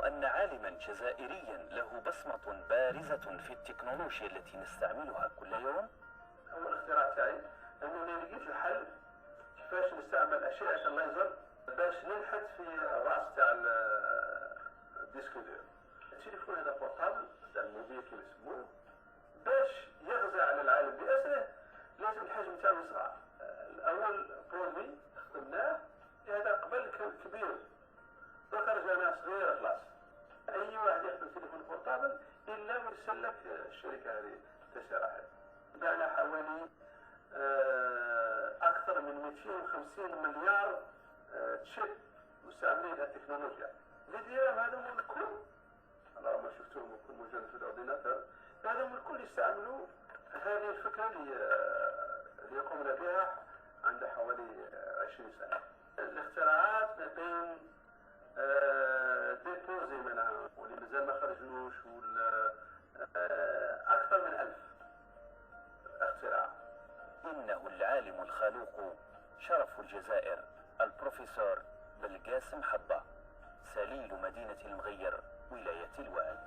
أن عالما جزائريا له بصمة بارزة في التكنولوجيا التي نستعملها كل يوم. أول اختراع تاعي أنني لقيت الحل كيفاش نستعمل أشعة الليزر باش ننحت في الرأس تاع الديسك دور. التليفون هذا بورتابل تاع الموبيل كيما يسموه، باش يغزى على العالم بأسره لازم الحجم تاعو صغار. الأول برودوي خدمناه هذا قبل كان كبير، دوكا رجعناه صغير خلاص. أي واحد يخدم تليفون بورتابل إلا ويرسل لك الشركة هذه تسرح. بعنا حوالي أكثر من 250 مليار تشيب مستعملين هذه التكنولوجيا. الفيديوهات هذوما الكل الله ما شفتوهم الكل موجودين في الاورديناتور، هذوما الكل يستعملوا هذه الفكرة اللي يقومون بها عند حوالي 20 سنة. الاختراعات ما بين ديبوزي منها واللي مازال ما خرجوش أكثر من 1000 اختراع. إنه العالم الخلوق شرف الجزائر البروفيسور بلقاسم حبة، سليل مدينة المغير ولاية الوال.